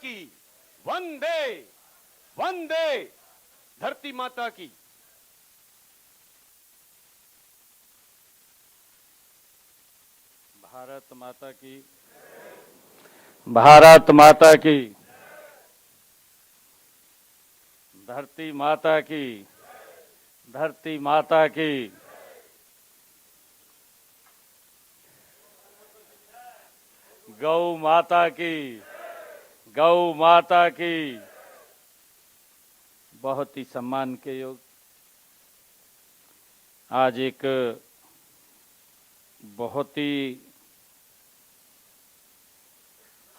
की वंदे वंदे, धरती माता की। भारत माता की, भारत माता की, धरती माता की, धरती माता की। गौ माता की, गौ माता की। बहुत ही सम्मान के योग आज एक बहुत ही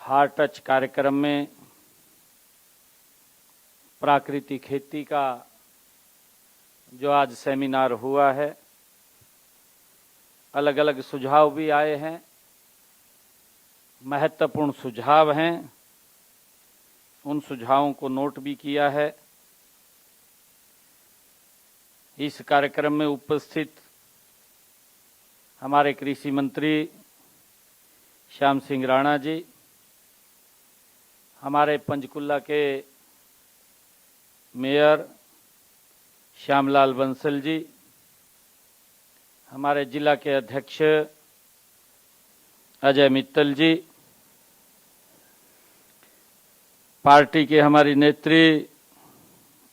हार्ट टच कार्यक्रम में प्राकृतिक खेती का जो आज सेमिनार हुआ है, अलग अलग सुझाव भी आए हैं, महत्वपूर्ण सुझाव हैं। उन सुझावों को नोट भी किया है। इस कार्यक्रम में उपस्थित हमारे कृषि मंत्री श्याम सिंह राणा जी, हमारे पंचकुला के मेयर श्यामलाल बंसल जी, हमारे जिला के अध्यक्ष अजय मित्तल जी, पार्टी के हमारी नेत्री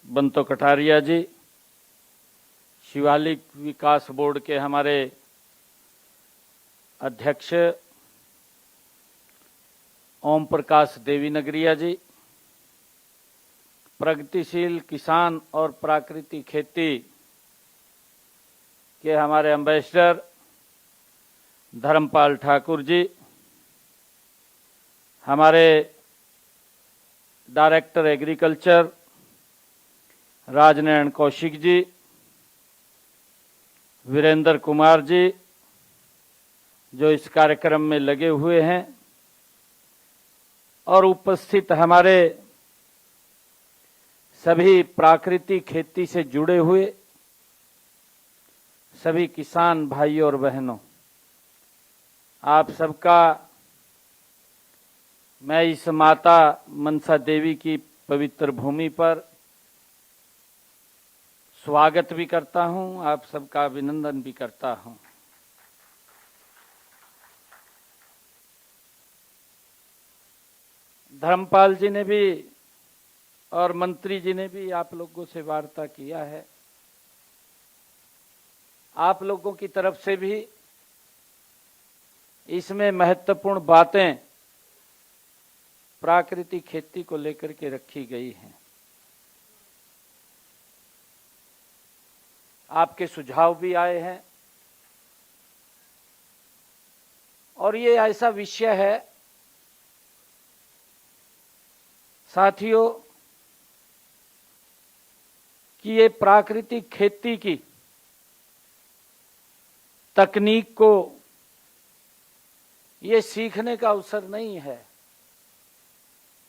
बंतो कटारिया जी, शिवालिक विकास बोर्ड के हमारे अध्यक्ष ओम प्रकाश देवी नगरिया जी, प्रगतिशील किसान और प्राकृतिक खेती के हमारे एम्बेसडर धर्मपाल ठाकुर जी, हमारे डायरेक्टर एग्रीकल्चर राजनयन कौशिक जी, वीरेंद्र कुमार जी, जो इस कार्यक्रम में लगे हुए हैं, और उपस्थित हमारे सभी प्राकृतिक खेती से जुड़े हुए सभी किसान भाइयों और बहनों, आप सबका मैं इस माता मनसा देवी की पवित्र भूमि पर स्वागत भी करता हूं, आप सबका अभिनंदन भी करता हूं। धर्मपाल जी ने भी और मंत्री जी ने भी आप लोगों से वार्ता किया है। आप लोगों की तरफ से भी इसमें महत्वपूर्ण बातें प्राकृतिक खेती को लेकर के रखी गई हैं। आपके सुझाव भी आए हैं और ये ऐसा विषय है साथियों कि ये प्राकृतिक खेती की तकनीक को ये सीखने का अवसर नहीं है,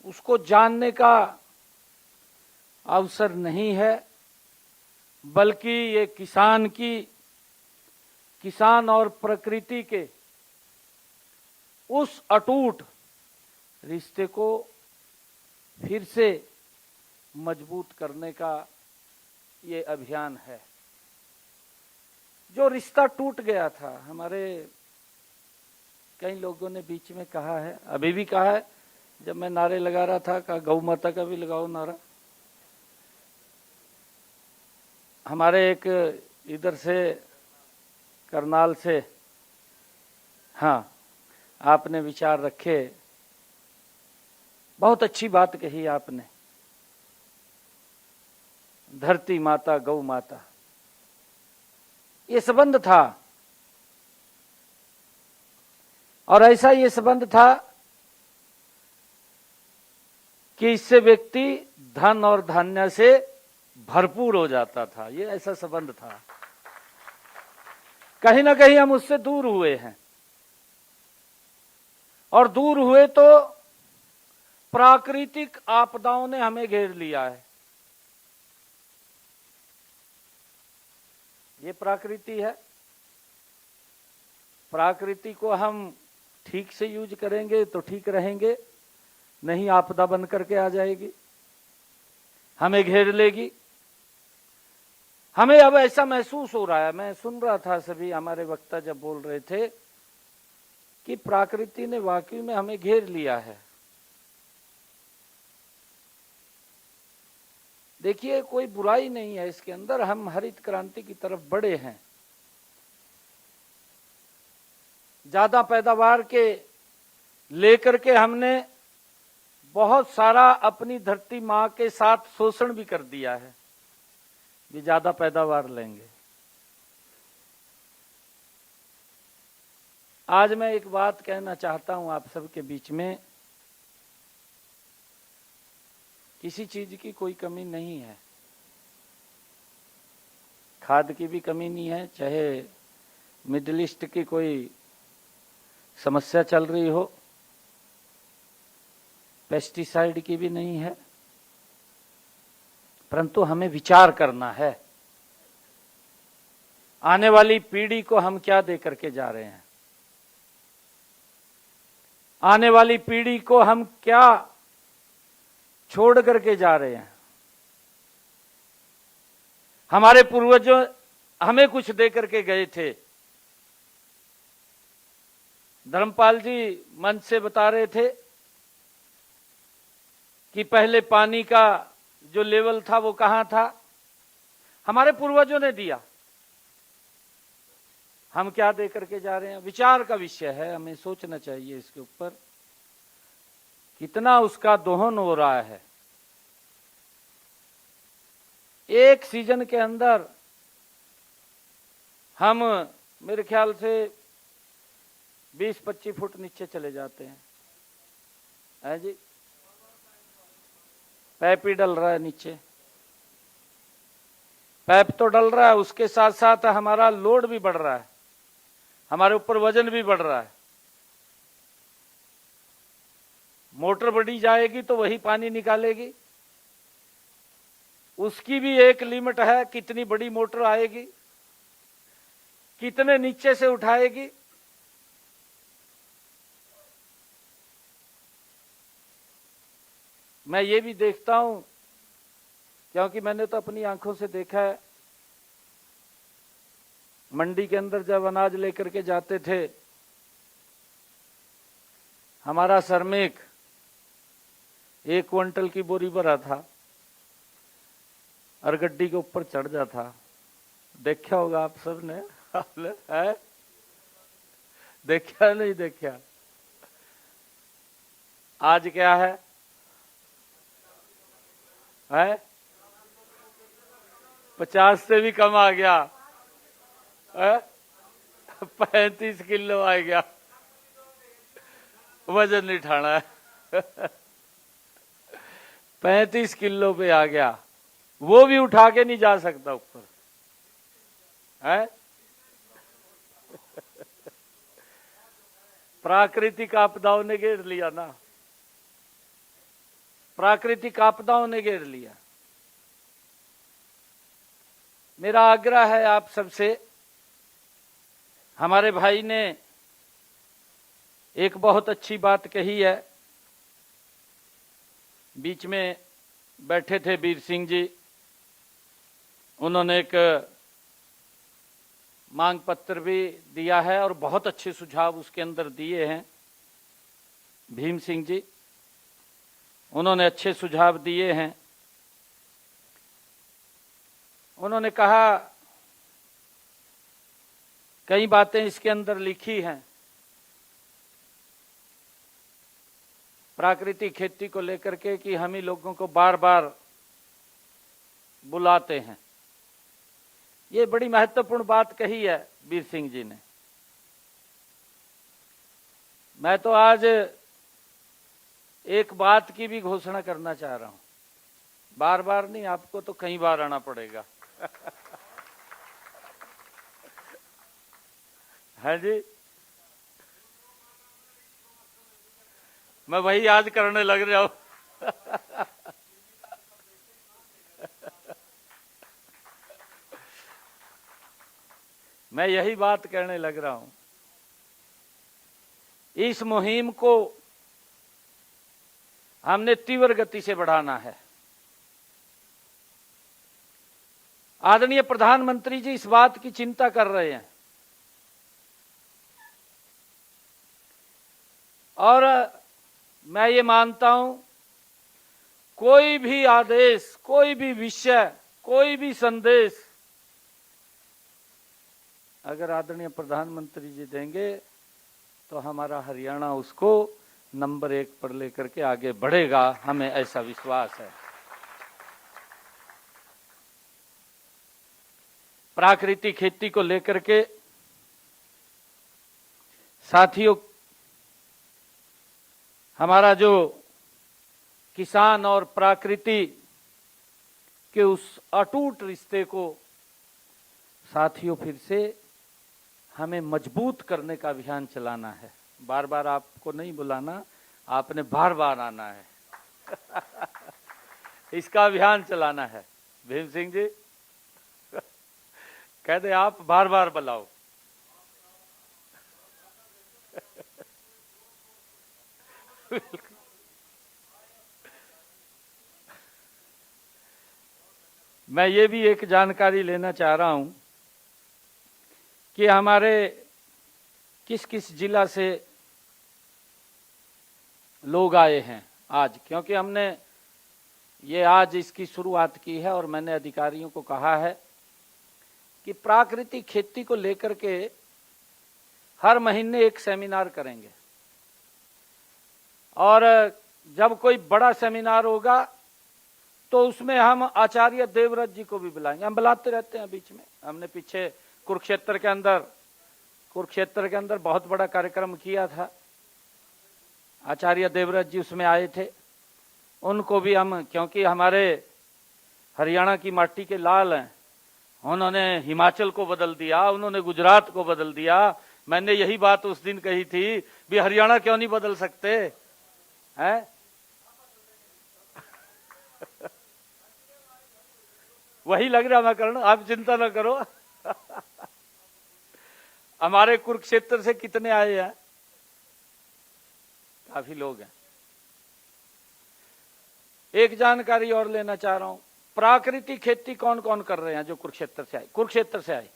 उसको जानने का अवसर नहीं है, बल्कि ये किसान और प्रकृति के उस अटूट रिश्ते को फिर से मजबूत करने का ये अभियान है। जो रिश्ता टूट गया था, हमारे कई लोगों ने बीच में कहा है, अभी भी कहा है, जब मैं नारे लगा रहा था, कहा गौ माता का भी लगाओ नारा। हमारे एक इधर से करनाल से, हाँ, आपने विचार रखे, बहुत अच्छी बात कही आपने। धरती माता, गौ माता, ये संबंध था और ऐसा ये संबंध था कि इससे व्यक्ति धन और धान्य से भरपूर हो जाता था। ये ऐसा संबंध था। कहीं ना कहीं हम उससे दूर हुए हैं और दूर हुए तो प्राकृतिक आपदाओं ने हमें घेर लिया है। ये प्रकृति है। प्रकृति को हम ठीक से यूज करेंगे तो ठीक रहेंगे, नहीं आपदा बन करके आ जाएगी, हमें घेर लेगी। हमें अब ऐसा महसूस हो रहा है, मैं सुन रहा था सभी हमारे वक्ता जब बोल रहे थे कि प्रकृति ने वाकई में हमें घेर लिया है। देखिए कोई बुराई नहीं है इसके अंदर, हम हरित क्रांति की तरफ बढ़े हैं। ज्यादा पैदावार के लेकर के हमने बहुत सारा अपनी धरती मां के साथ शोषण भी कर दिया है, भी ज्यादा पैदावार लेंगे। आज मैं एक बात कहना चाहता हूं आप सबके बीच में, किसी चीज की कोई कमी नहीं है, खाद की भी कमी नहीं है, चाहे मिडिल ईस्ट की कोई समस्या चल रही हो, पेस्टिसाइड की भी नहीं है, परंतु हमें विचार करना है आने वाली पीढ़ी को हम क्या दे करके जा रहे हैं, आने वाली पीढ़ी को हम क्या छोड़ करके जा रहे हैं। हमारे पूर्वजों हमें कुछ दे करके गए थे। धर्मपाल जी मंच से बता रहे थे कि पहले पानी का जो लेवल था वो कहां था, हमारे पूर्वजों ने दिया, हम क्या दे करके जा रहे हैं। विचार का विषय है, हमें सोचना चाहिए इसके ऊपर, कितना उसका दोहन हो रहा है। एक सीजन के अंदर हम मेरे ख्याल से 20-25 फुट नीचे चले जाते हैं, है जी। पैप ही डल रहा है नीचे, पैप तो डल रहा है, उसके साथ साथ हमारा लोड भी बढ़ रहा है, हमारे ऊपर वजन भी बढ़ रहा है। मोटर बढ़ी जाएगी तो वही पानी निकालेगी, उसकी भी एक लिमिट है, कितनी बड़ी मोटर आएगी, कितने नीचे से उठाएगी। मैं ये भी देखता हूं, क्योंकि मैंने तो अपनी आंखों से देखा है, मंडी के अंदर जब अनाज लेकर के जाते थे, हमारा श्रमिक 1 क्विंटल की बोरी भरा था और गड्डी के ऊपर चढ़ जाता, देखा होगा आप सब ने, है देखा नहीं देखा। आज क्या है 50 से भी कम आ गया, 35 किलो आ गया, वजन नहीं उठाना है। 35 किलो पे आ गया, वो भी उठा के नहीं जा सकता ऊपर, है। प्राकृतिक आपदाओं ने घेर लिया ना, प्राकृतिक आपदाओं ने घेर लिया। मेरा आग्रह है आप सबसे, हमारे भाई ने एक बहुत अच्छी बात कही है, बीच में बैठे थे वीर सिंह जी, उन्होंने एक मांग पत्र भी दिया है और बहुत अच्छे सुझाव उसके अंदर दिए हैं। भीम सिंह जी, उन्होंने अच्छे सुझाव दिए हैं। उन्होंने कहा, कई बातें इसके अंदर लिखी हैं, प्राकृतिक खेती को लेकर के, कि हम ही लोगों को बार बार बुलाते हैं। ये बड़ी महत्वपूर्ण बात कही है वीर सिंह जी ने। मैं तो आज एक बात की भी घोषणा करना चाह रहा हूं, बार बार नहीं, आपको तो कई बार आना पड़ेगा। है जी, मैं वही आज करने लग रहा हूं। मैं यही बात कहने लग रहा हूं। इस मुहिम को हमने तीव्र गति से बढ़ाना है। आदरणीय प्रधानमंत्री जी इस बात की चिंता कर रहे हैं और मैं ये मानता हूं कोई भी आदेश, कोई भी विषय, कोई भी संदेश अगर आदरणीय प्रधानमंत्री जी देंगे तो हमारा हरियाणा उसको नंबर 1 पर लेकर के आगे बढ़ेगा, हमें ऐसा विश्वास है। प्राकृतिक खेती को लेकर के साथियों, हमारा जो किसान और प्रकृति के उस अटूट रिश्ते को साथियों फिर से हमें मजबूत करने का अभियान चलाना है। बार बार आपको नहीं बुलाना, आपने बार बार आना है। इसका अभियान चलाना है। भीम सिंह जी कह दे आप बार बार बुलाओ। मैं ये भी एक जानकारी लेना चाह रहा हूं कि हमारे किस किस जिला से लोग आए हैं आज, क्योंकि हमने ये आज इसकी शुरुआत की है और मैंने अधिकारियों को कहा है कि प्राकृतिक खेती को लेकर के हर महीने एक सेमिनार करेंगे और जब कोई बड़ा सेमिनार होगा तो उसमें हम आचार्य देवव्रत जी को भी बुलाएंगे। हम बुलाते रहते हैं बीच में। हमने पीछे कुरुक्षेत्र के अंदर बहुत बड़ा कार्यक्रम किया था, आचार्य देवव्रत जी उसमें आए थे। उनको भी हम, क्योंकि हमारे हरियाणा की माटी के लाल हैं, उन्होंने हिमाचल को बदल दिया, उन्होंने गुजरात को बदल दिया। मैंने यही बात उस दिन कही थी, भी हरियाणा क्यों नहीं बदल सकते हैं? वही लग रहा मैं करना, आप चिंता ना करो। हमारे कुरुक्षेत्र से कितने आए हैं? काफी लोग हैं। एक जानकारी और लेना चाह रहा हूं, प्राकृतिक खेती कौन कौन कर रहे हैं जो कुरुक्षेत्र से आए? कुरुक्षेत्र से आए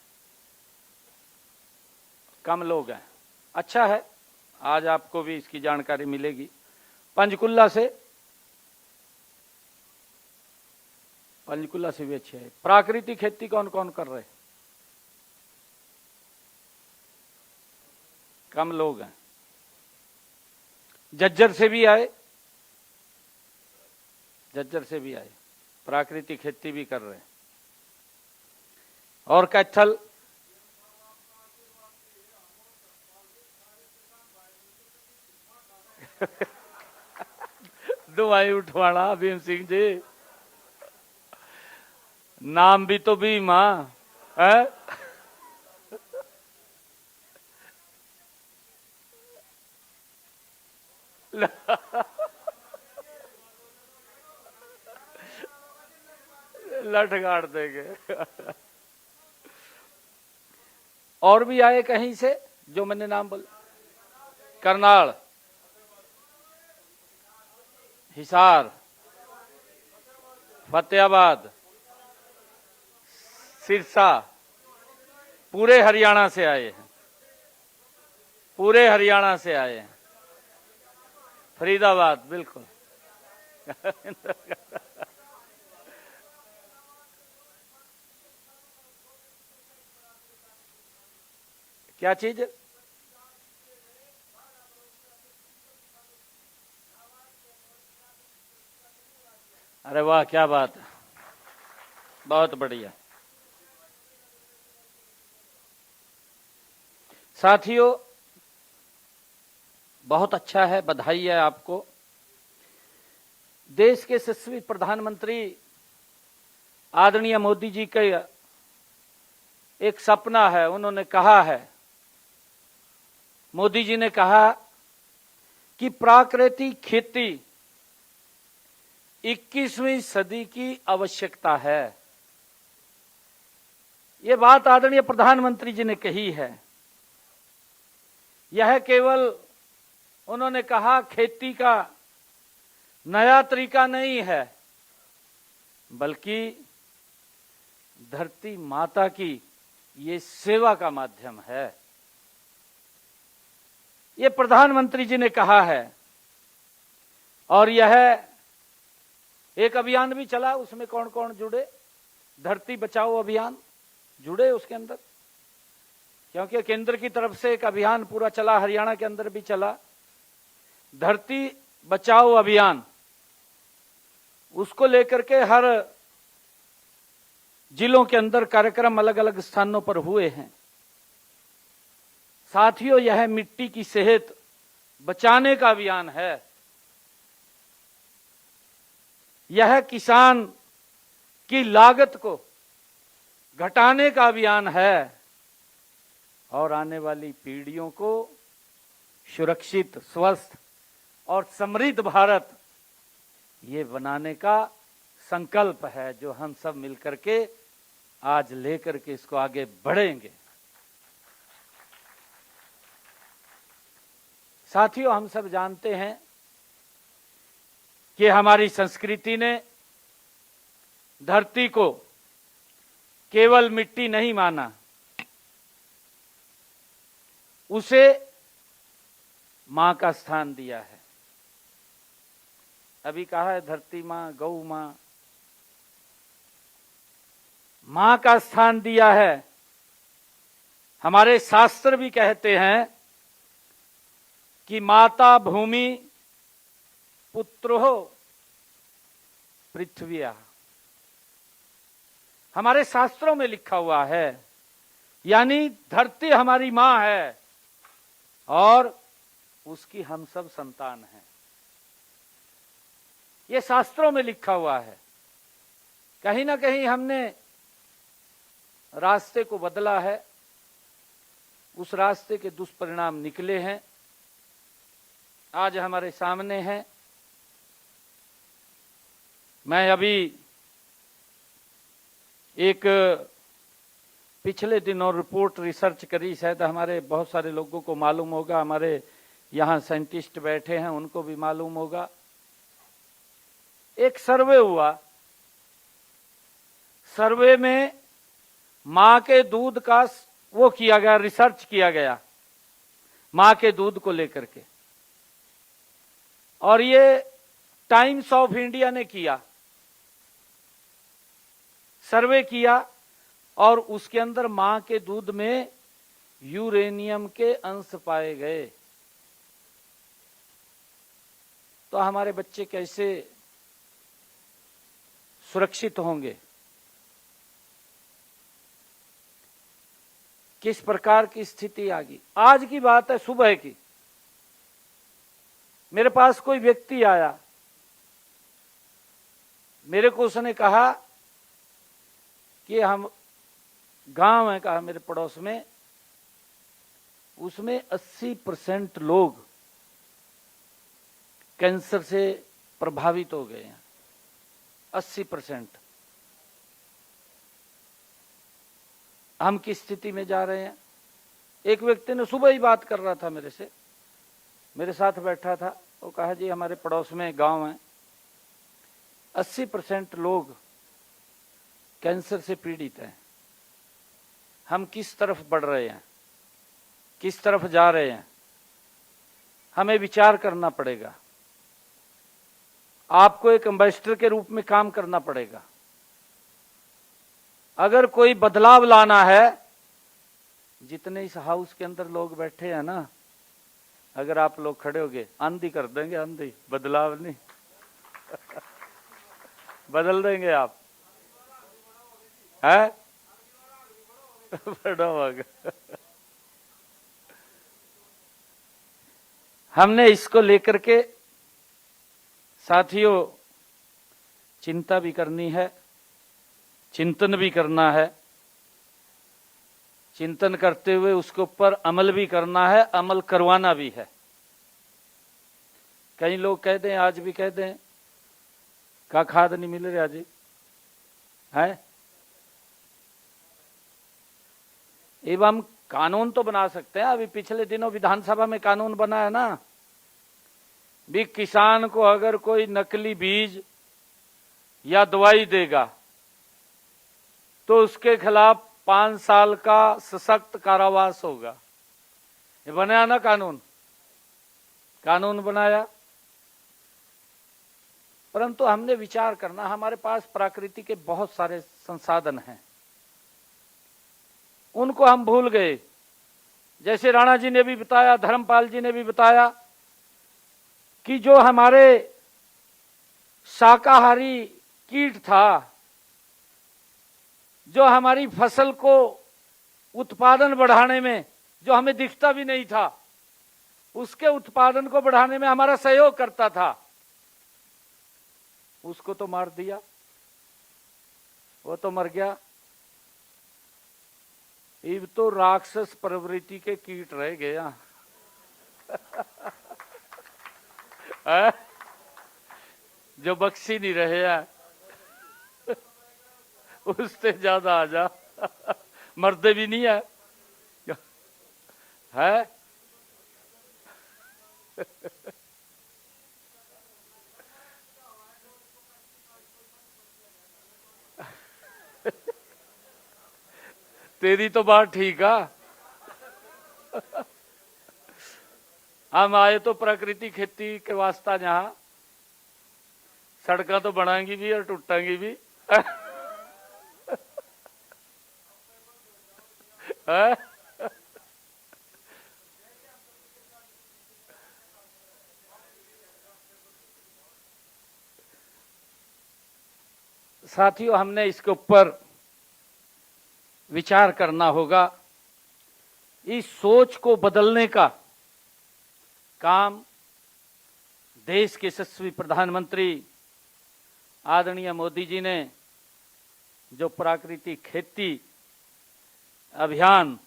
कम लोग हैं। अच्छा है, आज आपको भी इसकी जानकारी मिलेगी। पंचकुला से भी अच्छे है। प्राकृतिक खेती कौन कौन कर रहे? कम लोग हैं। झज्जर से भी आए, प्राकृतिक खेती भी कर रहे हैं। और कैथल, दुआई उठवाना भीम सिंह जी, नाम भी तो भीम है। लठ गाड़ देंगे। और भी आए कहीं से जो मैंने नाम बोला, करनाल, हिसार, फतेहाबाद, सिरसा, पूरे हरियाणा से आए हैं, पूरे हरियाणा से आए हैं। फरीदाबाद, बिल्कुल। क्या चीज? अरे वाह, क्या बात है, बहुत बढ़िया। साथियों, बहुत अच्छा है, बधाई है आपको। देश के यशस्वी प्रधानमंत्री आदरणीय मोदी जी का एक सपना है। उन्होंने कहा है, मोदी जी ने कहा कि प्राकृतिक खेती 21वीं सदी की आवश्यकता है। यह बात आदरणीय प्रधानमंत्री जी ने कही है। यह केवल उन्होंने कहा खेती का नया तरीका नहीं है, बल्कि धरती माता की ये सेवा का माध्यम है। ये प्रधानमंत्री जी ने कहा है, और यह एक अभियान भी चला, उसमें कौन कौन जुड़े? धरती बचाओ अभियान जुड़े उसके अंदर, क्योंकि केंद्र की तरफ से एक अभियान पूरा चला, हरियाणा के अंदर भी चला, धरती बचाओ अभियान। उसको लेकर के हर जिलों के अंदर कार्यक्रम अलग अलग स्थानों पर हुए हैं। साथियों, यह मिट्टी की सेहत बचाने का अभियान है, यह किसान की लागत को घटाने का अभियान है, और आने वाली पीढ़ियों को सुरक्षित, स्वस्थ और समृद्ध भारत ये बनाने का संकल्प है, जो हम सब मिलकर के आज लेकर के इसको आगे बढ़ेंगे। साथियों, हम सब जानते हैं कि हमारी संस्कृति ने धरती को केवल मिट्टी नहीं माना, उसे मां का स्थान दिया है। अभी कहा है धरती मां, गौ मां, मां का स्थान दिया है। हमारे शास्त्र भी कहते हैं कि माता भूमि पुत्रो पृथ्व्या, हमारे शास्त्रों में लिखा हुआ है, यानी धरती हमारी मां है और उसकी हम सब संतान हैं। ये शास्त्रों में लिखा हुआ है। कहीं ना कहीं हमने रास्ते को बदला है, उस रास्ते के दुष्परिणाम निकले हैं, आज हमारे सामने हैं। मैं अभी एक पिछले दिनों रिपोर्ट रिसर्च करी, शायद हमारे बहुत सारे लोगों को मालूम होगा, हमारे यहाँ साइंटिस्ट बैठे हैं उनको भी मालूम होगा। एक सर्वे हुआ, सर्वे में मां के दूध का वो किया गया, रिसर्च किया गया मां के दूध को लेकर के, और ये टाइम्स ऑफ इंडिया ने किया, सर्वे किया, और उसके अंदर मां के दूध में यूरेनियम के अंश पाए गए। तो हमारे बच्चे कैसे सुरक्षित होंगे? किस प्रकार की स्थिति आ गई? आज की बात है, सुबह की, मेरे पास कोई व्यक्ति आया, मेरे को उसने कहा कि हम गांव है, कहा मेरे पड़ोस में, उसमें 80% लोग कैंसर से प्रभावित हो गए हैं। 80%। हम किस स्थिति में जा रहे हैं? एक व्यक्ति ने सुबह ही बात कर रहा था मेरे से, मेरे साथ बैठा था, वो कहा जी हमारे पड़ोस में गांव है, 80% लोग कैंसर से पीड़ित हैं। हम किस तरफ बढ़ रहे हैं, किस तरफ जा रहे हैं? हमें विचार करना पड़ेगा। आपको एक एम्बेसडर के रूप में काम करना पड़ेगा। अगर कोई बदलाव लाना है, जितने इस हाउस के अंदर लोग बैठे हैं ना, अगर आप लोग खड़े होगे, आंधी कर देंगे, आंधी, बदलाव नहीं बदल देंगे आप, है बड़ा होगा। हमने इसको लेकर के साथियों चिंता भी करनी है, चिंतन भी करना है, चिंतन करते हुए उसके ऊपर अमल भी करना है, अमल करवाना भी है। कई लोग कहते हैं, आज भी कहते हैं का खाद नहीं मिल रहा जी, है। एवं कानून तो बना सकते हैं। अभी पिछले दिनों विधानसभा में कानून बना है ना भी किसान को अगर कोई नकली बीज या दवाई देगा तो उसके खिलाफ 5 साल का सशक्त कारावास होगा। ये बनाया ना कानून, कानून बनाया। परंतु हमने विचार करना, हमारे पास प्रकृति के बहुत सारे संसाधन हैं, उनको हम भूल गए। जैसे राणा जी ने भी बताया, धर्मपाल जी ने भी बताया कि जो हमारे शाकाहारी कीट था, जो हमारी फसल को उत्पादन बढ़ाने में, जो हमें दिखता भी नहीं था, उसके उत्पादन को बढ़ाने में हमारा सहयोग करता था, उसको तो मार दिया, वो तो मर गया। अब तो राक्षस प्रवृत्ति के कीट रह गया जो बख्शी नहीं रहे हैं उससे ज्यादा आ जा मरते भी नहीं है तेरी तो बात ठीक है। हम आए तो प्रकृति खेती के वास्ता, जहां सड़कें तो बनाएंगी भी और टूटेंगी भी साथियों, हमने इसके ऊपर विचार करना होगा। इस सोच को बदलने का काम देश के यशस्वी प्रधानमंत्री आदरणीय मोदी जी ने जो प्राकृतिक खेती अभियान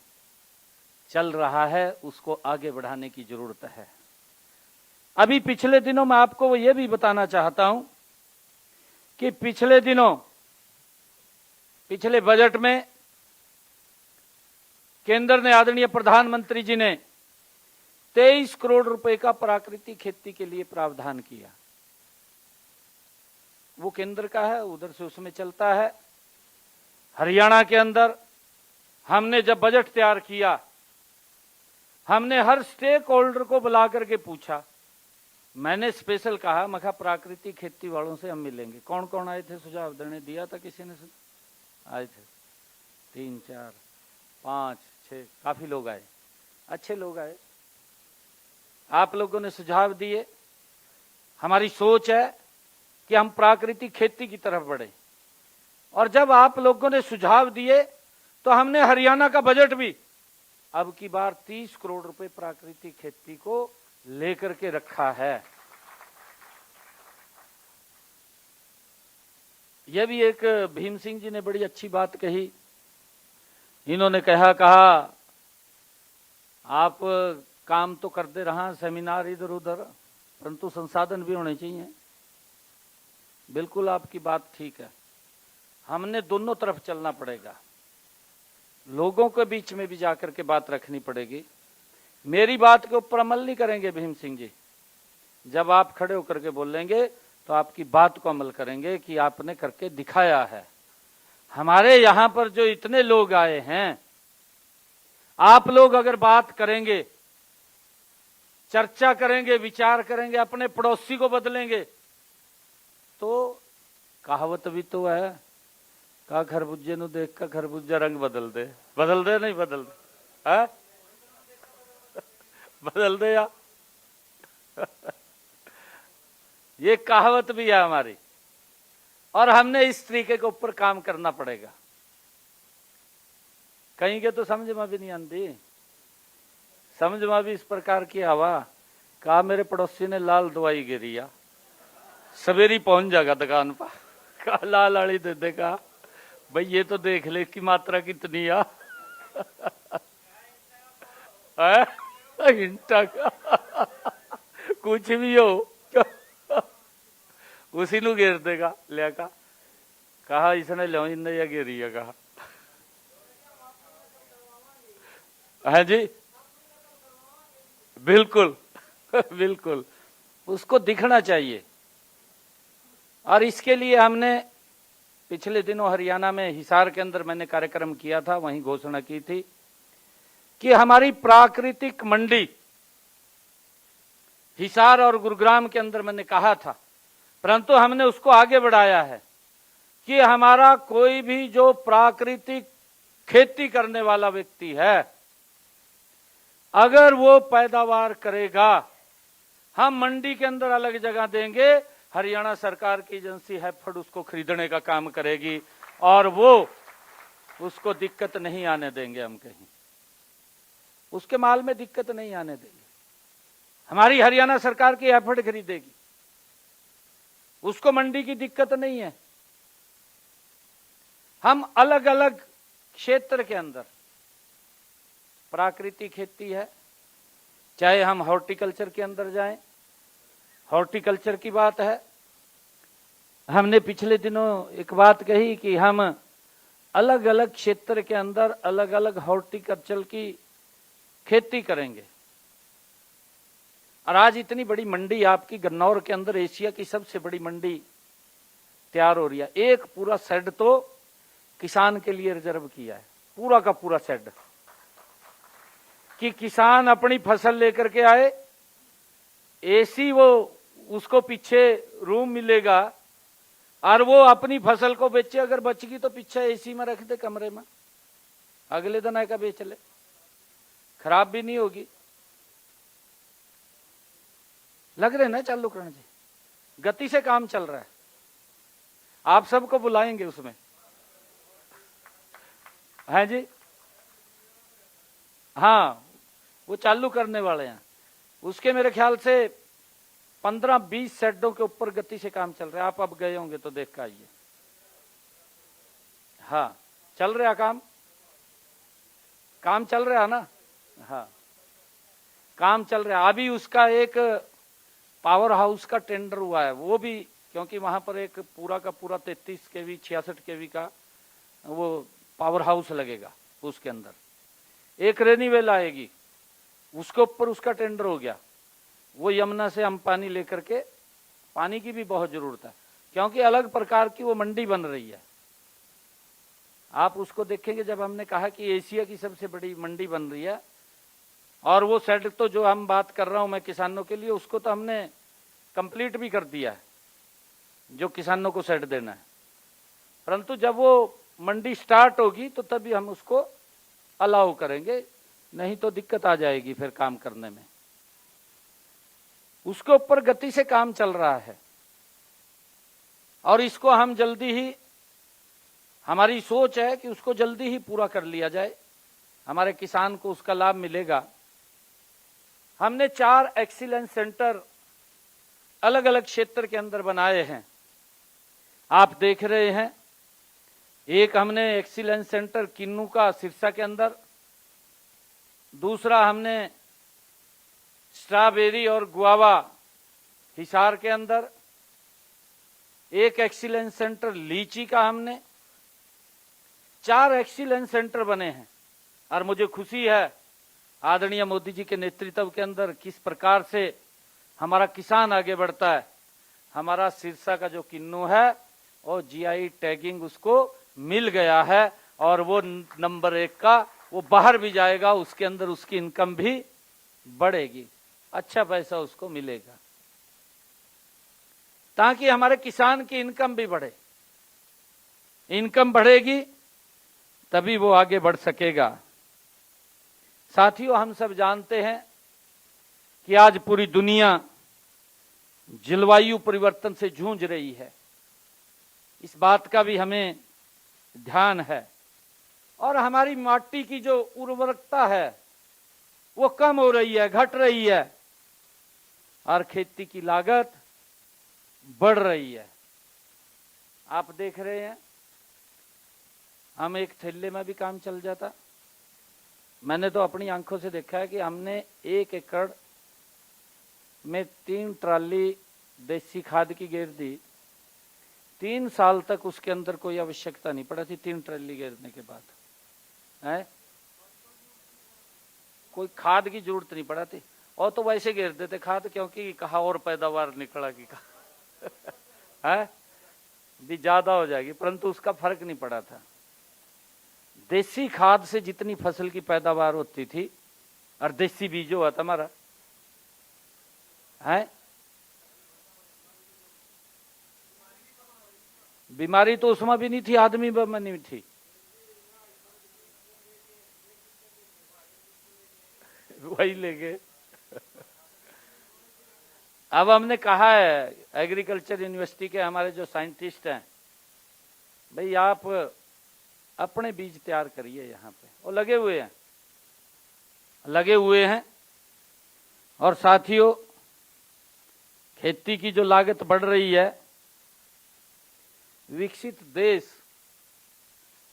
चल रहा है, उसको आगे बढ़ाने की जरूरत है। अभी पिछले दिनों मैं आपको ये भी बताना चाहता हूं कि पिछले बजट में केंद्र ने, आदरणीय प्रधानमंत्री जी ने 23 करोड़ रुपए का प्राकृतिक खेती के लिए प्रावधान किया। वो केंद्र का है, उधर से उसमें चलता है। हरियाणा के अंदर हमने जब बजट तैयार किया, हमने हर स्टेक होल्डर को बुला करके पूछा। मैंने स्पेशल कहा, मैं कहा प्राकृतिक खेती वालों से हम मिलेंगे। कौन कौन आए थे सुझाव देने? दिया था किसी ने? आए थे 3, 4, 5, 6, काफी लोग आए, अच्छे लोग आए। आप लोगों ने सुझाव दिए। हमारी सोच है कि हम प्राकृतिक खेती की तरफ बढ़े, और जब आप लोगों ने सुझाव दिए तो हमने हरियाणा का बजट भी अब की बार 30 करोड़ रुपए प्राकृतिक खेती को लेकर के रखा है। यह भी एक भीम सिंह जी ने बड़ी अच्छी बात कही। इन्होंने कहा आप काम तो करते रहा, सेमिनार इधर उधर, परंतु संसाधन भी होने चाहिए। बिल्कुल आपकी बात ठीक है। हमने दोनों तरफ चलना पड़ेगा, लोगों के बीच में भी जाकर के बात रखनी पड़ेगी। मेरी बात के ऊपर अमल नहीं करेंगे भीम सिंह जी। जब आप खड़े होकर के बोलेंगे तो आपकी बात को अमल करेंगे कि आपने करके दिखाया है। हमारे यहां पर जो इतने लोग आए हैं, आप लोग अगर बात करेंगे, चर्चा करेंगे, विचार करेंगे, अपने पड़ोसी को बदलेंगे, तो कहावत भी तो है, का खरबूजे नु देख का खरबूजा रंग बदल दे। बदल दे नहीं बदल दे है? बदल दे या ये कहावत भी है हमारी, और हमने इस तरीके के ऊपर काम करना पड़ेगा। कहीं के तो समझ में भी नहीं आती, समझ में भी इस प्रकार की हवा। कहा मेरे पड़ोसी ने लाल दवाई गिरिया, सवेरी पहुंच जाएगा दुकान पर, कहा लाल आड़ी दे देगा। भाई ये तो देख ले इसकी मात्रा कितनी आ घंटा का कुछ भी हो उसी नु घेर देगा। लिया कहा इसने लो इन या घेरी है। कहा है जी, बिल्कुल बिल्कुल। उसको दिखना चाहिए। और इसके लिए हमने पिछले दिनों हरियाणा में हिसार के अंदर मैंने कार्यक्रम किया था, वहीं घोषणा की थी कि हमारी प्राकृतिक मंडी हिसार और गुरुग्राम के अंदर मैंने कहा था, परंतु हमने उसको आगे बढ़ाया है कि हमारा कोई भी जो प्राकृतिक खेती करने वाला व्यक्ति है, अगर वो पैदावार करेगा, हम मंडी के अंदर अलग जगह देंगे, हरियाणा सरकार की एजेंसी हैफेड उसको खरीदने का काम करेगी और वो उसको दिक्कत नहीं आने देंगे। हम कहीं उसके माल में दिक्कत नहीं आने देंगे। हमारी हरियाणा सरकार की हैफेड खरीदेगी, उसको मंडी की दिक्कत नहीं है। हम अलग अलग क्षेत्र के अंदर प्राकृतिक खेती है, चाहे हम हॉर्टिकल्चर के अंदर जाएं, हॉर्टिकल्चर की बात है। हमने पिछले दिनों एक बात कही कि हम अलग अलग क्षेत्र के अंदर अलग अलग हॉर्टिकल्चर की खेती करेंगे। और आज इतनी बड़ी मंडी आपकी गन्नौर के अंदर एशिया की सबसे बड़ी मंडी तैयार हो रही है। एक पूरा शेड तो किसान के लिए रिजर्व किया है, पूरा का पूरा शेड, कि किसान अपनी फसल लेकर के आए, एसी वो उसको पीछे रूम मिलेगा और वो अपनी फसल को बेचे, अगर बचगी तो पीछे एसी में रख दे कमरे में, अगले दिन आएगा बेच ले, खराब भी नहीं होगी। लग रहे ना चालू करण जी, गति से काम चल रहा है। आप सबको बुलाएंगे उसमें, है जी? हाँ, वो चालू करने वाले हैं। उसके मेरे ख्याल से 15-20 शेडों के ऊपर गति से काम चल रहा है। आप अब गए होंगे तो देख के आइए। हाँ, चल रहा काम चल रहा है ना? हाँ, काम चल रहा है। अभी उसका एक पावर हाउस का टेंडर हुआ है, वो भी, क्योंकि वहां पर एक पूरा का पूरा 33 केवी 66 केवी का वो पावर हाउस लगेगा। उसके अंदर एक रेनीवेल आएगी, उसके ऊपर उसका टेंडर हो गया। वो यमुना से हम पानी लेकर के, पानी की भी बहुत जरूरत है क्योंकि अलग प्रकार की वो मंडी बन रही है। आप उसको देखेंगे जब हमने कहा कि एशिया की सबसे बड़ी मंडी बन रही है, और वो शेड तो जो हम बात कर रहा हूं मैं किसानों के लिए, उसको तो हमने कंप्लीट भी कर दिया है, जो किसानों को शेड देना है। परंतु जब वो मंडी स्टार्ट होगी तो तभी हम उसको अलाउ करेंगे, नहीं तो दिक्कत आ जाएगी फिर काम करने में। उसके ऊपर गति से काम चल रहा है और इसको हम जल्दी ही, हमारी सोच है कि उसको जल्दी ही पूरा कर लिया जाए, हमारे किसान को उसका लाभ मिलेगा। हमने 4 एक्सीलेंस सेंटर अलग अलग क्षेत्र के अंदर बनाए हैं, आप देख रहे हैं। एक हमने एक्सीलेंस सेंटर किन्नू का सिरसा के अंदर, दूसरा हमने स्ट्रॉबेरी और गुआवा हिसार के अंदर, एक एक्सीलेंस सेंटर लीची का हमने, 4 एक्सीलेंस सेंटर बने हैं। और मुझे खुशी है आदरणीय मोदी जी के नेतृत्व के अंदर किस प्रकार से हमारा किसान आगे बढ़ता है। हमारा सिरसा का जो किन्नू है और जीआई टैगिंग उसको मिल गया है और वो नंबर 1 का, वो बाहर भी जाएगा, उसके अंदर उसकी इनकम भी बढ़ेगी, अच्छा पैसा उसको मिलेगा, ताकि हमारे किसान की इनकम भी बढ़े। इनकम बढ़ेगी तभी वो आगे बढ़ सकेगा। साथियों, हम सब जानते हैं कि आज पूरी दुनिया जलवायु परिवर्तन से जूझ रही है, इस बात का भी हमें ध्यान है। और हमारी माटी की जो उर्वरकता है वो कम हो रही है, घट रही है, और खेती की लागत बढ़ रही है। आप देख रहे हैं, हम एक थैले में भी काम चल जाता। मैंने तो अपनी आंखों से देखा है कि हमने 1 एकड़ में 3 ट्राली देसी खाद की घेर दी, 3 साल तक उसके अंदर कोई आवश्यकता नहीं पड़ा थी। 3 ट्राली घेरने के बाद है कोई खाद की जरूरत नहीं पड़ा थी। और तो वैसे घेर देते खाद, क्योंकि कहा और पैदावार निकला कि है भी ज्यादा हो जाएगी, परंतु उसका फर्क नहीं पड़ा था। देसी खाद से जितनी फसल की पैदावार होती थी और देसी बीज हुआ था हमारा है, बीमारी तो उसमें भी नहीं थी, आदमी में नहीं थी। वही ले गए। अब हमने कहा है एग्रीकल्चर यूनिवर्सिटी के हमारे जो साइंटिस्ट हैं, भाई आप अपने बीज तैयार करिए यहाँ पे, वो लगे हुए हैं। और साथियों, खेती की जो लागत बढ़ रही है, विकसित देश,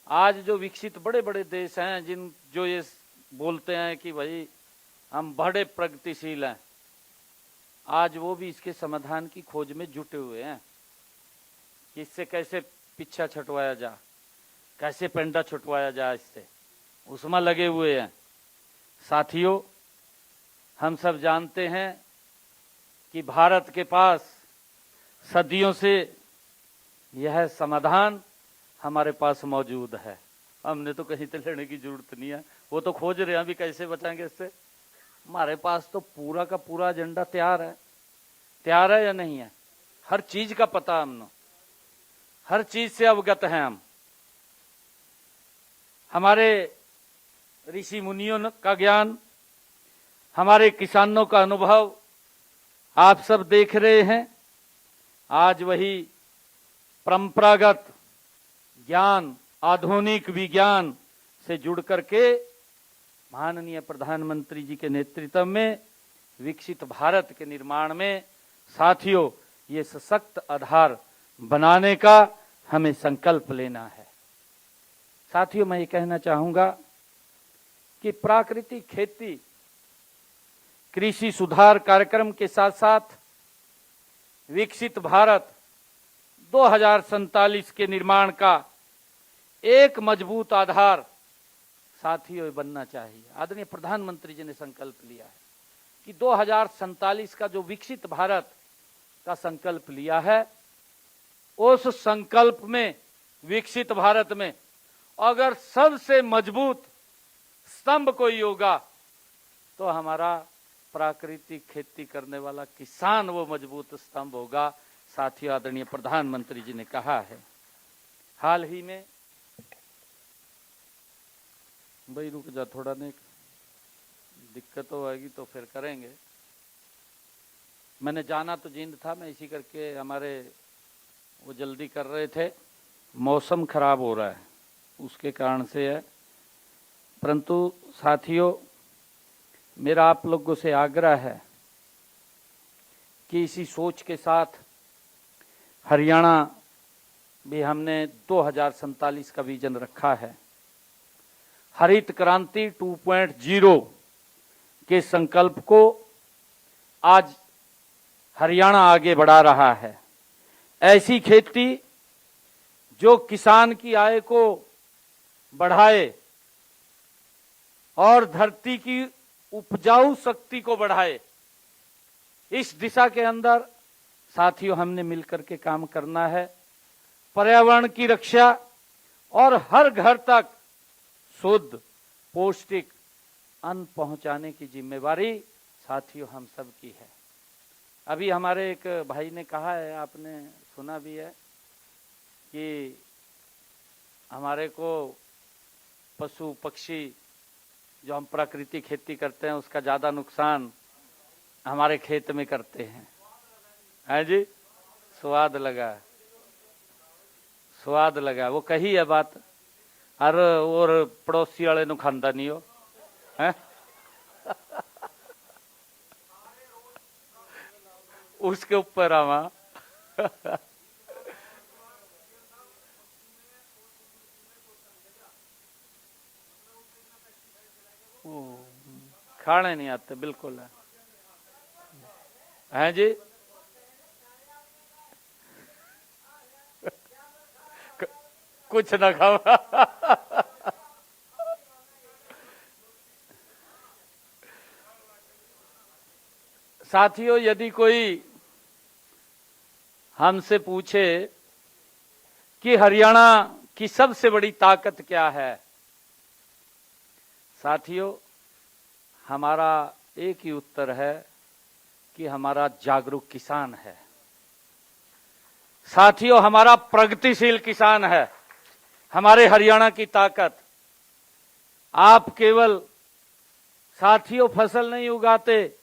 आज जो विकसित बड़े बड़े देश हैं जो ये बोलते हैं कि भाई हम बड़े प्रगतिशील हैं, आज वो भी इसके समाधान की खोज में जुटे हुए हैं कि इससे कैसे पीछा छुटवाया जा, कैसे पेंडा छुटवाया जाए, इससे उसमें लगे हुए हैं। साथियों, हम सब जानते हैं कि भारत के पास सदियों से यह समाधान हमारे पास मौजूद है। हमने तो कहीं से लेने की जरूरत नहीं है, वो तो खोज रहे हैं अभी कैसे बचाएंगे इससे। हमारे पास तो पूरा का पूरा एजेंडा तैयार है या नहीं है, हर चीज का पता हमने, हर चीज से अवगत हैं हम। हमारे ऋषि मुनियों का ज्ञान, हमारे किसानों का अनुभव आप सब देख रहे हैं। आज वही परंपरागत ज्ञान आधुनिक विज्ञान से जुड़ करके माननीय प्रधानमंत्री जी के नेतृत्व में विकसित भारत के निर्माण में साथियों ये सशक्त आधार बनाने का हमें संकल्प लेना है। साथियों, मैं ये कहना चाहूंगा कि प्राकृतिक खेती कृषि सुधार कार्यक्रम के साथ साथ विकसित भारत 2047 के निर्माण का एक मजबूत आधार साथियों बनना चाहिए। आदरणीय प्रधानमंत्री जी ने संकल्प लिया है कि 2047 का जो विकसित भारत का संकल्प लिया है, उस संकल्प में विकसित भारत में अगर सबसे मजबूत स्तंभ कोई होगा तो हमारा प्राकृतिक खेती करने वाला किसान वो मजबूत स्तंभ होगा। साथियों, आदरणीय प्रधानमंत्री जी ने कहा है। हाल ही में भाई रुक जा थोड़ा, नहीं दिक्कत हो आएगी तो फिर करेंगे। मैंने जाना तो जींद था, मैं इसी करके हमारे वो जल्दी कर रहे थे, मौसम खराब हो रहा है उसके कारण से है। परंतु साथियों, मेरा आप लोगों से आग्रह है कि इसी सोच के साथ हरियाणा भी हमने 2047 का विजन रखा है। हरित क्रांति 2.0 के संकल्प को आज हरियाणा आगे बढ़ा रहा है। ऐसी खेती जो किसान की आय को बढ़ाए और धरती की उपजाऊ शक्ति को बढ़ाए, इस दिशा के अंदर साथियों हमने मिलकर के काम करना है। पर्यावरण की रक्षा और हर घर तक शुद्ध पौष्टिक अन्न पहुंचाने की जिम्मेवारी साथियों हम सब की है। अभी हमारे एक भाई ने कहा है, आपने सुना भी है, कि हमारे को पशु पक्षी जो हम प्राकृतिक खेती करते हैं उसका ज्यादा नुकसान हमारे खेत में करते हैं। है जी, स्वाद लगा वो कही है बात, और पड़ोसी वाले नु खांदा नहीं हो है। उसके ऊपर आवा खाने नहीं आते, बिल्कुल है जी। कुछ ना खाओ। साथियों, यदि कोई हमसे पूछे कि हरियाणा की सबसे बड़ी ताकत क्या है, साथियों हमारा एक ही उत्तर है कि हमारा जागरूक किसान है। साथियों, हमारा प्रगतिशील किसान है हमारे हरियाणा की ताकत। आप केवल साथियों फसल नहीं उगाते,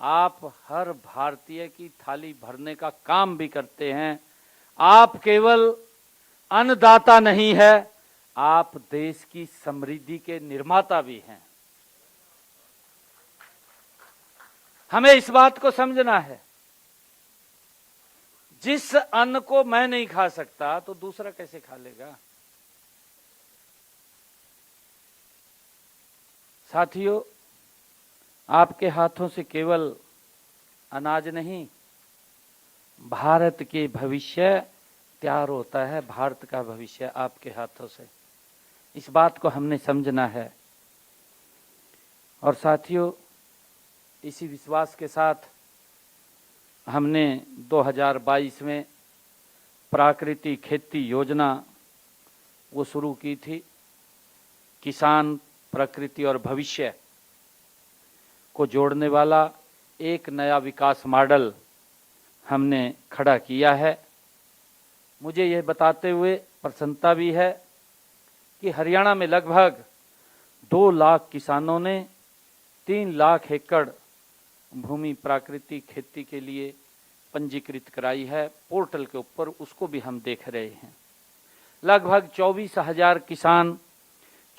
आप हर भारतीय की थाली भरने का काम भी करते हैं। आप केवल अन्नदाता नहीं है, आप देश की समृद्धि के निर्माता भी हैं। हमें इस बात को समझना है, जिस अन्न को मैं नहीं खा सकता तो दूसरा कैसे खा लेगा। साथियों, आपके हाथों से केवल अनाज नहीं, भारत के भविष्य तैयार होता है। भारत का भविष्य आपके हाथों से, इस बात को हमने समझना है। और साथियों, इसी विश्वास के साथ हमने 2022 में प्राकृतिक खेती योजना वो शुरू की थी। किसान, प्रकृति और भविष्य को जोड़ने वाला एक नया विकास मॉडल हमने खड़ा किया है। मुझे यह बताते हुए प्रसन्नता भी है कि हरियाणा में लगभग 2 लाख किसानों ने 3 लाख एकड़ भूमि प्राकृतिक खेती के लिए पंजीकृत कराई है पोर्टल के ऊपर, उसको भी हम देख रहे हैं। लगभग 24,000 किसान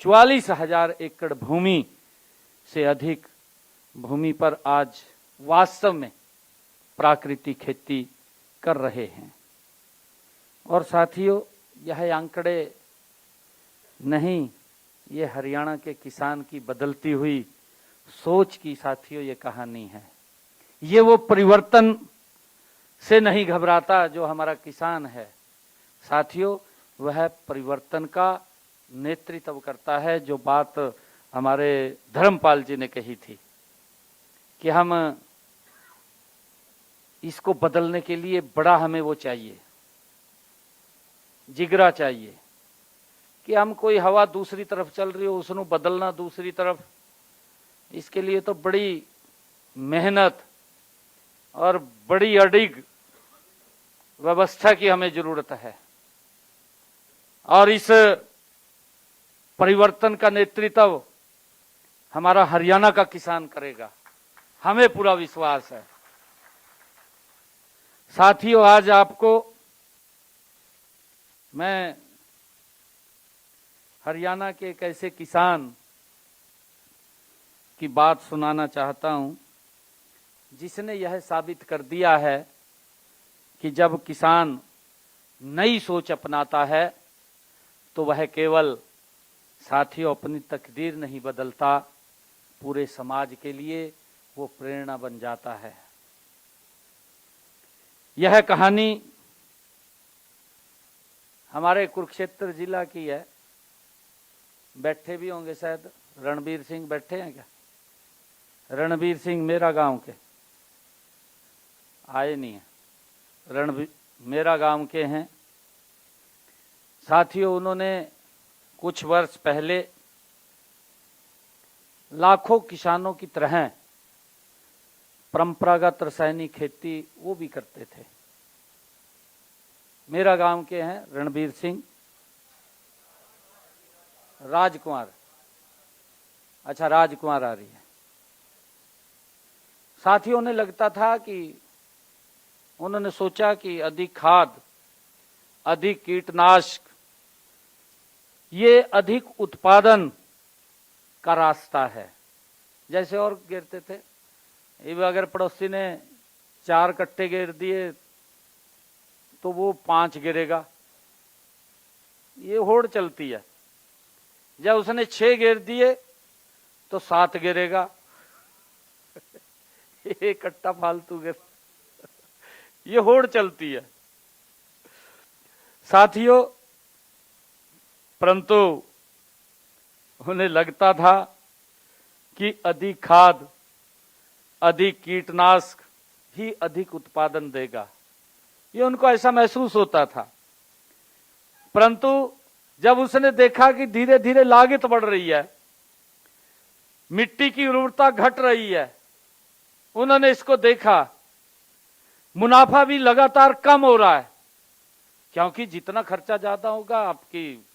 44,000 एकड़ भूमि से अधिक भूमि पर आज वास्तव में प्राकृतिक खेती कर रहे हैं। और साथियों, यह आंकड़े नहीं, ये हरियाणा के किसान की बदलती हुई सोच की साथियों ये कहानी है। ये वो परिवर्तन से नहीं घबराता जो हमारा किसान है। साथियों, वह परिवर्तन का नेतृत्व करता है। जो बात हमारे धर्मपाल जी ने कही थी कि हम इसको बदलने के लिए बड़ा हमें वो चाहिए, जिगरा चाहिए कि हम कोई हवा दूसरी तरफ चल रही हो उसको बदलना दूसरी तरफ, इसके लिए तो बड़ी मेहनत और बड़ी अडिग व्यवस्था की हमें जरूरत है। और इस परिवर्तन का नेतृत्व हमारा हरियाणा का किसान करेगा, हमें पूरा विश्वास है। साथियों, आज आपको मैं हरियाणा के एक ऐसे किसान की बात सुनाना चाहता हूं जिसने यह साबित कर दिया है कि जब किसान नई सोच अपनाता है तो वह केवल साथियों अपनी तकदीर नहीं बदलता, पूरे समाज के लिए वो प्रेरणा बन जाता है। यह कहानी हमारे कुरुक्षेत्र जिला की है। बैठे भी होंगे शायद, रणबीर सिंह बैठे हैं क्या? रणबीर सिंह मेरा गांव के आए नहीं है, रणबीर मेरा गांव के हैं। साथियों, उन्होंने कुछ वर्ष पहले लाखों किसानों की तरह परंपरागत रासायनिक खेती वो भी करते थे। मेरा गांव के हैं रणबीर सिंह, राजकुमार, अच्छा राजकुमार आ रही है। साथियों ने लगता था कि उन्होंने सोचा कि अधिक खाद, अधिक कीटनाशक, ये अधिक उत्पादन का रास्ता है। जैसे और गिरते थे, अगर पड़ोसी ने 4 कट्टे गिर दिए तो वो 5 गिरेगा, ये होड़ चलती है। जब उसने 6 गिर दिए तो 7 गिरेगा, एक कट्टा फालतू गिर, ये होड़ चलती है साथियों। परंतु उन्हें लगता था कि अधिक खाद, अधिक कीटनाशक ही अधिक उत्पादन देगा, ये उनको ऐसा महसूस होता था। परंतु जब उसने देखा कि धीरे धीरे लागत बढ़ रही है, मिट्टी की उर्वरता घट रही है, उन्होंने इसको देखा, मुनाफा भी लगातार कम हो रहा है, क्योंकि जितना खर्चा ज्यादा होगा आपकी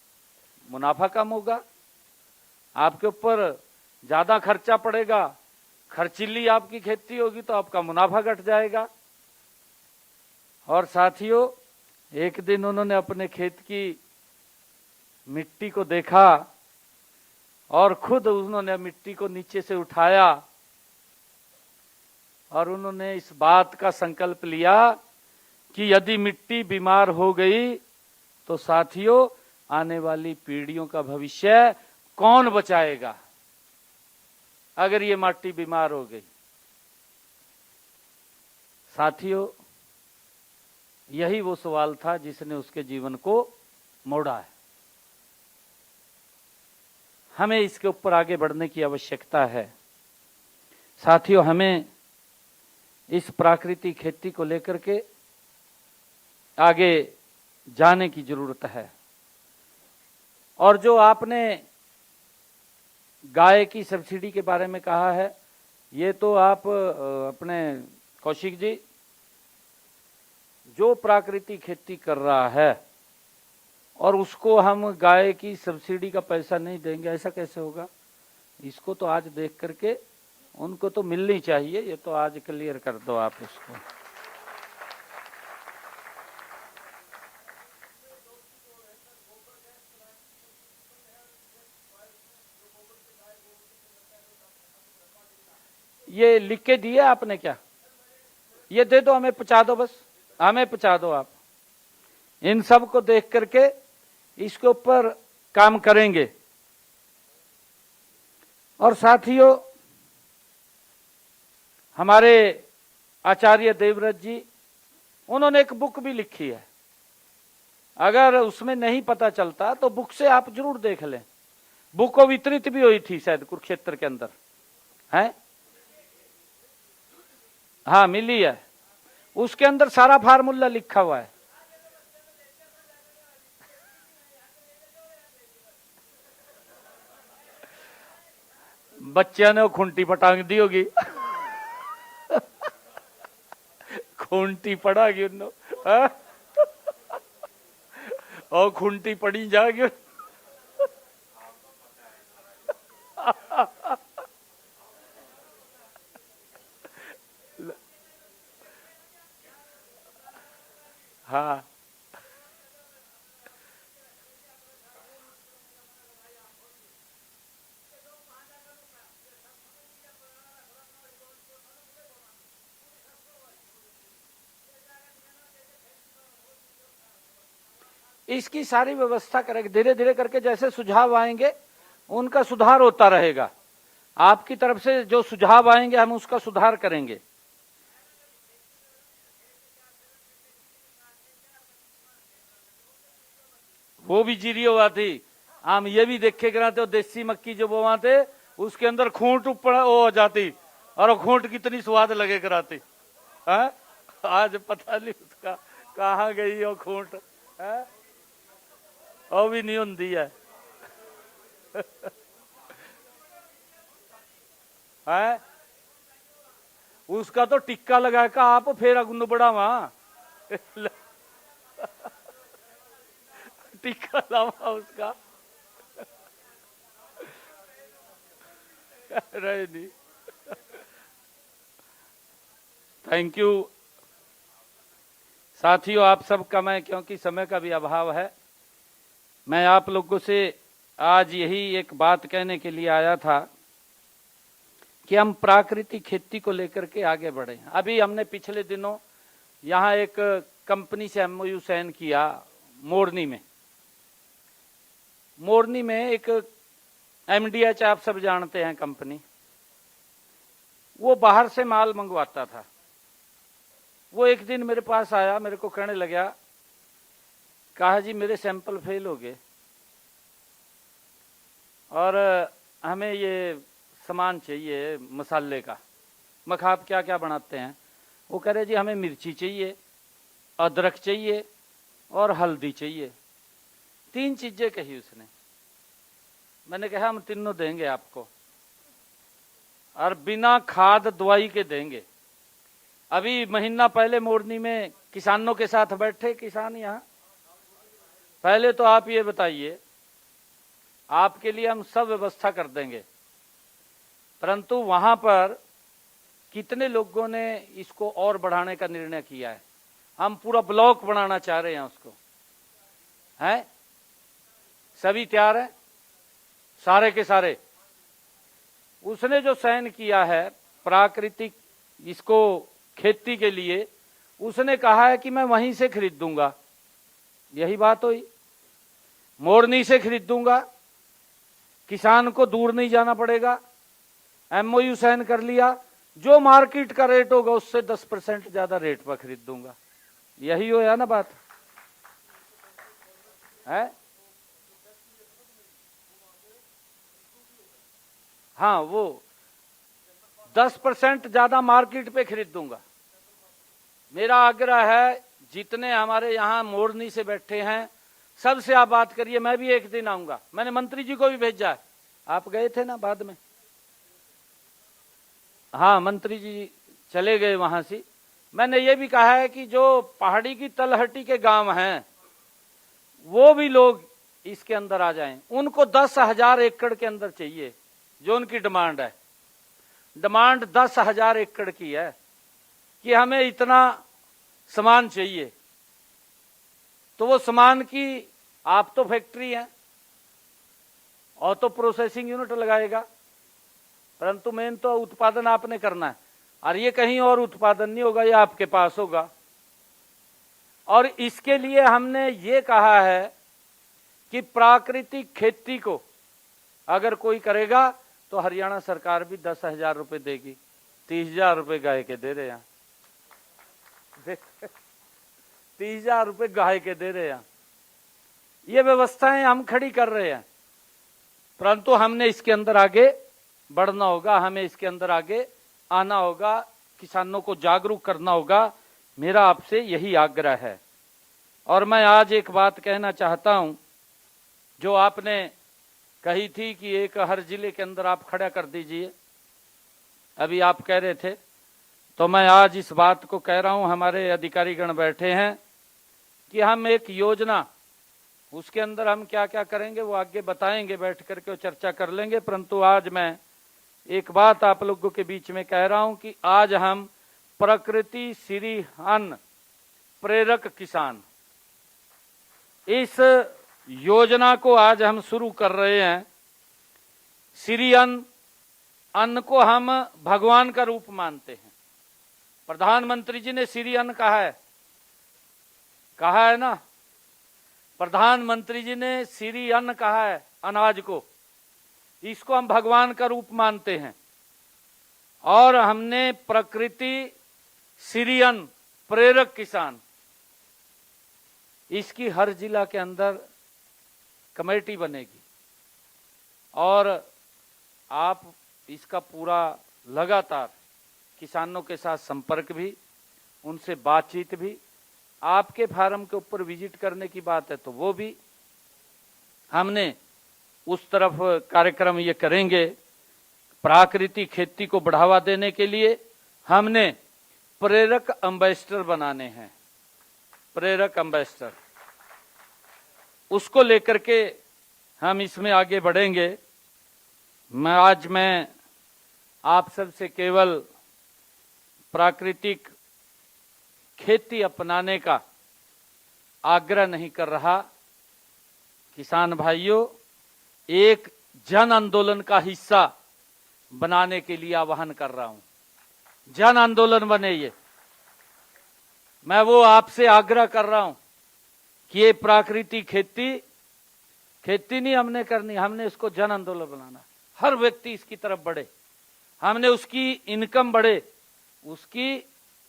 मुनाफा कम होगा, आपके ऊपर ज्यादा खर्चा पड़ेगा, खर्चीली आपकी खेती होगी तो आपका मुनाफा घट जाएगा। और साथियों, एक दिन उन्होंने अपने खेत की मिट्टी को देखा और खुद उन्होंने मिट्टी को नीचे से उठाया और उन्होंने इस बात का संकल्प लिया कि यदि मिट्टी बीमार हो गई तो साथियों आने वाली पीढ़ियों का भविष्य कौन बचाएगा अगर ये मिट्टी बीमार हो गई। साथियों, यही वो सवाल था जिसने उसके जीवन को मोड़ा है। हमें इसके ऊपर आगे बढ़ने की आवश्यकता है। साथियों, हमें इस प्राकृतिक खेती को लेकर के आगे जाने की जरूरत है। और जो आपने गाय की सब्सिडी के बारे में कहा है, ये तो आप अपने कौशिक जी, जो प्राकृतिक खेती कर रहा है और उसको हम गाय की सब्सिडी का पैसा नहीं देंगे, ऐसा कैसे होगा? इसको तो आज देख करके उनको तो मिलनी चाहिए, ये तो आज क्लियर कर दो आप उसको। ये लिख के दिया आपने क्या? ये दे दो, हमें पहुंचा दो, बस हमें पहुंचा दो आप। इन सब को देख करके इसके ऊपर काम करेंगे। और साथियों, हमारे आचार्य देवव्रत जी, उन्होंने एक बुक भी लिखी है। अगर उसमें नहीं पता चलता तो बुक से आप जरूर देख लें। बुक को वितरित भी हुई थी शायद कुरुक्षेत्र के अंदर, है? हाँ, मिली है। उसके अंदर सारा फार्मूला लिखा हुआ है। बच्चे ने वो खूंटी पटांग दी होगी। खूंटी पड़ागी उन्होंने, और खूंटी पड़ी जागी। हाँ, इसकी सारी व्यवस्था करेंगे। धीरे धीरे करके जैसे सुझाव आएंगे उनका सुधार होता रहेगा। आपकी तरफ से जो सुझाव आएंगे हम उसका सुधार करेंगे। वो भी जीरी हुआ थी। हम ये भी देखे कराते, देसी मक्की जो बोवाते उसके अंदर खूंट ऊपर हो जाती, और खूंट कितनी स्वाद लगे कराती। आज पता नहीं उसका कहाँ गई वो खूंट, है? वो भी नहीं होती है। है? उसका तो टिक्का लगा का आप फिर अगुन बढ़ावा। टिक्का लावा उसका। रहे नहीं। थैंक यू साथियों, आप सबका मैं, क्योंकि समय का भी अभाव है, मैं आप लोगों से आज यही एक बात कहने के लिए आया था कि हम प्राकृतिक खेती को लेकर के आगे बढ़े। अभी हमने पिछले दिनों यहाँ एक कंपनी से MOU साइन किया मोरनी में। मोरनी में एक MDH, आप सब जानते हैं कंपनी, वो बाहर से माल मंगवाता था। वो एक दिन मेरे पास आया, मेरे को कहने लगा, कहा जी मेरे सैंपल फेल हो गए और हमें ये सामान चाहिए मसाले का। मखाब क्या क्या बनाते हैं। वो कह रहे जी हमें मिर्ची चाहिए, अदरक चाहिए और हल्दी चाहिए। 3 चीजें कही उसने। मैंने कहा हम तीनों देंगे आपको, और बिना खाद दवाई के देंगे। अभी महीना पहले मोरनी में किसानों के साथ बैठे किसान यहाँ। पहले तो आप ये बताइए, आपके लिए हम सब व्यवस्था कर देंगे, परंतु वहां पर कितने लोगों ने इसको और बढ़ाने का निर्णय किया है। हम पूरा ब्लॉक बनाना चाह रहे हैं उसको, है सभी तैयार है, सारे के सारे। उसने जो चयन किया है प्राकृतिक इसको खेती के लिए, उसने कहा है कि मैं वहीं से खरीद दूंगा। यही बात हुई, मोरनी से खरीद दूंगा, किसान को दूर नहीं जाना पड़ेगा। एमओयू साइन कर लिया, जो मार्केट का रेट होगा उससे 10% ज्यादा रेट पर खरीद दूंगा। यही हो या ना बात है। हाँ, वो 10% ज्यादा मार्केट पे खरीद दूंगा। मेरा आग्रह है, जितने हमारे यहाँ मोरनी से बैठे हैं सबसे आप बात करिए। मैं भी एक दिन आऊंगा, मैंने मंत्री जी को भी भेजा है। आप गए थे ना बाद में? हाँ, मंत्री जी चले गए वहां से। मैंने ये भी कहा है कि जो पहाड़ी की तलहटी के गांव हैं वो भी लोग इसके अंदर आ जाएं। उनको 10,000 एकड़ के अंदर चाहिए, जो उनकी डिमांड है। डिमांड 10,000 एकड़ की है कि हमें इतना सामान चाहिए। तो वो सामान की आप तो फैक्ट्री है और तो प्रोसेसिंग यूनिट लगाएगा, परंतु मेन तो उत्पादन आपने करना है। और ये कहीं और उत्पादन नहीं होगा, ये आपके पास होगा। और इसके लिए हमने ये कहा है कि प्राकृतिक खेती को अगर कोई करेगा तो हरियाणा सरकार भी 10,000 रुपए देगी। 30,000 रुपए गाय के दे रहे हैं, 30,000 रुपए गाय के दे रहे हैं। ये व्यवस्थाएं हम खड़ी कर रहे हैं, परंतु हमने इसके अंदर आगे बढ़ना होगा, हमें इसके अंदर आगे आना होगा, किसानों को जागरूक करना होगा। मेरा आपसे यही आग्रह है। और मैं आज एक बात कहना चाहता हूं, जो आपने कही थी कि एक हर जिले के अंदर आप खड़ा कर दीजिए, अभी आप कह रहे थे, तो मैं आज इस बात को कह रहा हूं। हमारे अधिकारीगण बैठे हैं कि हम एक योजना, उसके अंदर हम क्या क्या करेंगे वो आगे बताएंगे, बैठ करके चर्चा कर लेंगे। परंतु आज मैं एक बात आप लोगों के बीच में कह रहा हूं कि आज हम प्रकृति श्री अन्न प्रेरक किसान, इस योजना को आज हम शुरू कर रहे हैं। श्री अन्न, अन्न को हम भगवान का रूप मानते हैं। प्रधानमंत्री जी ने श्री अन्न कहा है ना, प्रधानमंत्री जी ने श्री अन्न कहा है अनाज को। इसको हम भगवान का रूप मानते हैं। और हमने प्रकृति श्री अन्न प्रेरक किसान, इसकी हर जिला के अंदर कमेटी बनेगी और आप इसका पूरा लगातार किसानों के साथ संपर्क भी, उनसे बातचीत भी, आपके फार्म के ऊपर विजिट करने की बात है तो वो भी हमने उस तरफ कार्यक्रम ये करेंगे। प्राकृतिक खेती को बढ़ावा देने के लिए हमने प्रेरक एम्बेसडर बनाने हैं, प्रेरक एम्बेसडर, उसको लेकर के हम इसमें आगे बढ़ेंगे। मैं आप सबसे केवल प्राकृतिक खेती अपनाने का आग्रह नहीं कर रहा, किसान भाइयों, एक जन आंदोलन का हिस्सा बनाने के लिए आह्वान कर रहा हूं। जन आंदोलन बने ये। मैं वो आपसे आग्रह कर रहा हूं कि ये प्राकृतिक खेती नहीं हमने करनी, हमने इसको जन आंदोलन बनाना। हर व्यक्ति इसकी तरफ बढ़े, हमने उसकी इनकम बढ़े, उसकी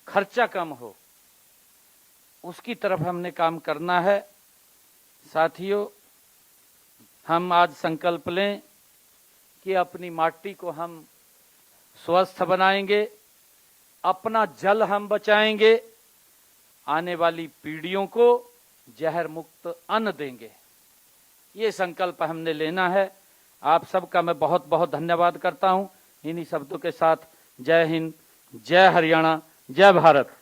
खर्चा कम हो, उसकी तरफ हमने काम करना है। साथियों, हम आज संकल्प लें कि अपनी माटी को हम स्वस्थ बनाएंगे, अपना जल हम बचाएंगे, आने वाली पीढ़ियों को जहर मुक्त अन्न देंगे। ये संकल्प हमने लेना है। आप सबका मैं बहुत बहुत धन्यवाद करता हूं। इन्हीं शब्दों के साथ जय हिंद, जय हरियाणा, जय भारत।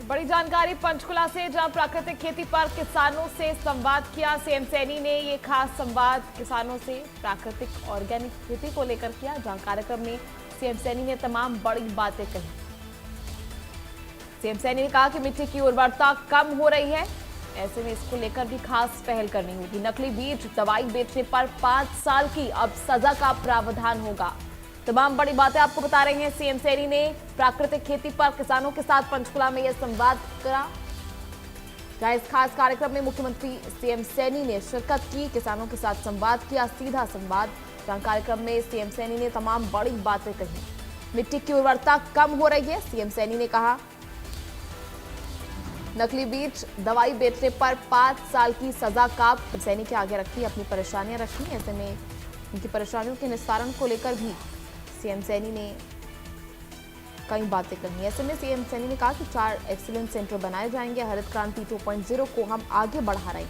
बड़ी जानकारी पंचकुला से, जहां प्राकृतिक खेती पर किसानों से संवाद किया सीएम सैनी ने। ये खास संवाद किसानों से प्राकृतिक ऑर्गेनिक खेती को लेकर किया, जहां कार्यक्रम में सीएम सैनी ने तमाम बड़ी बातें कही। सीएम सैनी ने कहा कि मिट्टी की उर्वरता कम हो रही है, ऐसे में इसको लेकर भी खास पहल करनी होगी। नकली बीज दवाई बेचने पर 5 साल की अब सजा का प्रावधान होगा। तमाम बड़ी बातें आपको बता रहे हैं सीएम सैनी ने। प्राकृतिक खेती पर किसानों के साथ पंचकुला में यह संवाद करा, जहां इस खास कार्यक्रम में मुख्यमंत्री सीएम सैनी ने शिरकत की, किसानों के साथ संवाद किया, सीधा संवाद। जहां कार्यक्रम में सीएम सैनी ने तमाम बड़ी बातें कही। मिट्टी की उर्वरता कम हो रही है, सीएम सैनी ने कहा। नकली बीज दवाई बेचने पर 5 साल की सजा का सैनी के आगे रखी, अपनी परेशानियां रखी। ऐसे में उनकी परेशानियों के निस्तारण को लेकर भी सीएम सैनी ने कई बातें कही। ऐसे में सीएम सैनी ने कहा कि 4 एक्सीलेंस सेंटर बनाए जाएंगे। हरित क्रांति 2.0 को हम आगे बढ़ा रहे हैं।